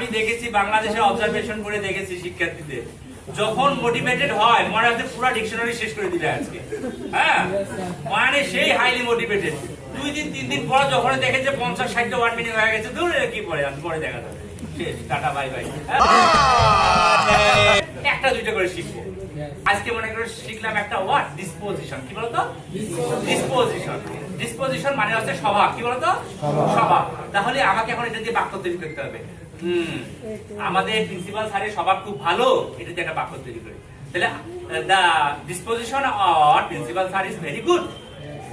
আমি দেখেছি বাংলাদেশে অবজারভেশন করে দেখেছি শিক্ষার্থীদের যখন মোটিভেটেড হয় মনে হচ্ছে পুরো ডিকশনারি শেষ করে দিবে আজকে। হ্যাঁ, মানে সেই হাইলি মোটিভেটেড। 2-3 দিন পর যখন দেখে যে 50-60টা ওয়ার্ড মিনিং হয়ে গেছে, দূর কি পড়ে আমি পরে দেখা যাবে, শেষ, টাটা বাই বাই। একটা দুইটা করে শিখবো। আজকে মনে করে শিখলাম একটা ওয়ার্ড ডিসপোজিশন। কি বলতো? ডিসপোজিশন। ডিসপোজিশন মানে হচ্ছে স্বভাব। কি বলতো? স্বভাব। তাহলে আমাকে এখন এটা দিয়ে বাক্য তৈরি করতে হবে। আমাদের প্রিন্সিপাল স্যারের স্বভাব খুব ভালো, এটা দিয়ে একটা বাক্য তৈরি করি। তাহলে the disposition of principal sir is very good.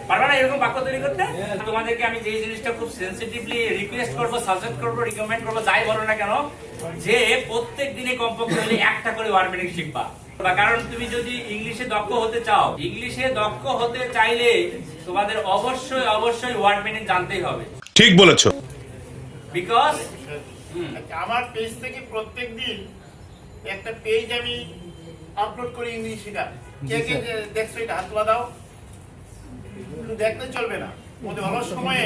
পারবা না এরকম বাক্য তৈরি করতে? তোমাদেরকে আমি যে জিনিসটা খুব সেনসিটিভলি রিকোয়েস্ট করবো, সাজেস্ট করবো, রিকমেন্ড করবো, যাই বলো না কেন, যে প্রত্যেক দিনে কমপক্ষে হলে একটা করে ওয়ার্ড মিনিং শিখবা। কারণ তুমি যদি ইংলিশে দক্ষ হতে চাও, ইংলিশে দক্ষ হতে চাইলে তোমাদের অবশ্যই অবশ্যই ওয়ার্ড মিনিং জানতেই হবে। ঠিক বলেছো। বিকজ আমার পেজ থেকে প্রত্যেকদিন একটা পেজ আমি আপলোড করি ইংলিশে। কে কে দেখছো এটা হাত তোলা দাও। শুধু দেখতে চলবে না, মধ্যে অলস সময়ে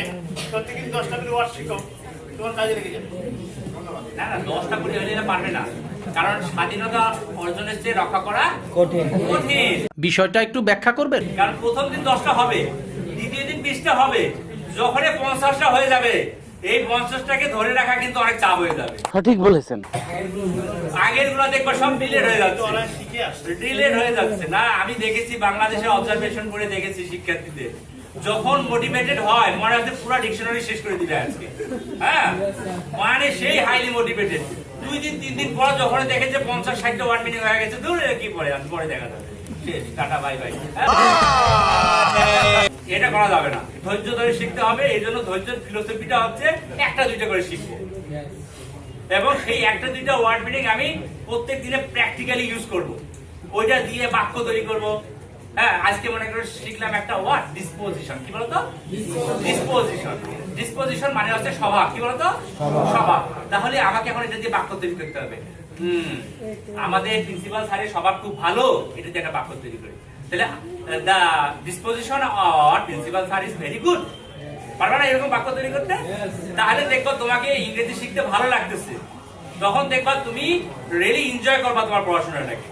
প্রত্যেকদিন 10টা করে ওয়ার্ড শিখো, তোমার কাজে লেগে যাবে। ধন্যবাদ। না না, 10টা করে হলে পারবে না, কারণ স্বাধীনতা অর্জনের চেয়ে রক্ষা করা কঠিন। বিষয়টা একটু ব্যাখ্যা করবেন? কারণ প্রথম দিন 10টা হবে, দ্বিতীয় দিন 20টা হবে, যখনই 50টা হয়ে যাবে, এই 50টাকে ধরে রাখা কিন্তু অনেক চাপ হয়ে যাবে। সঠিক বলেছেন। আগের গুলো দেখবো সব ডিলেট হয়ে যাচ্ছে, ওরা শিখে আসছে। ডিলেট হয়ে যাচ্ছে। না, আমি দেখেছি বাংলাদেশে অবজারভেশন করে দেখেছি শিক্ষার্থীদের যখন মোটিভেটেড হয় মনে হচ্ছে পুরো ডিকশনারি শেষ করে দিবে আজকে। হ্যাঁ, মানে সেই হাইলি মোটিভেটেড। 2-3 দিন পর যখন দেখে যে 50-60টা ওয়ার্ড মিনিং হয়ে গেছে, দূর কি পড়ে আমি পরে দেখা যাবে, শেষ, টাটা বাই বাই। এটা করা যাবে না, ধৈর্য ধরে শিখতে হবে। এই জন্য ধৈর্যের ফিলোসফিটা হচ্ছে একটা দুইটা করে শিখবো, এবং সেই একটা দুইটা ওয়ার্ড মিনিং আমি প্রত্যেক দিনে প্র্যাকটিক্যালি ইউজ করব, ওইটা দিয়ে বাক্য তৈরি করব। হ্যাঁ, আজকে মনে করে শিখলাম একটা ওয়ার্ড ডিসপোজিশন। কি বলতো? ডিসপোজিশন। ডিসপোজিশন মানে হচ্ছে স্বভাব। কি বলতো? স্বভাব। তাহলে আমাকে এখন এটা দিয়ে বাক্য তৈরি করতে হবে। আমাদের প্রিন্সিপাল স্যারের স্বভাব খুব ভালো, এটা দিয়ে একটা বাক্য তৈরি করি। তাহলে the disposition of principal sir is very good. পারবা না এরকম বাক্য তৈরি করতে? তাহলে দেখবো তোমাকে ইংরেজি শিখতে ভালো লাগতেছে, তখন দেখবা তুমি রিয়েলি এনজয় করবা তোমার পড়াশোনাটাকে।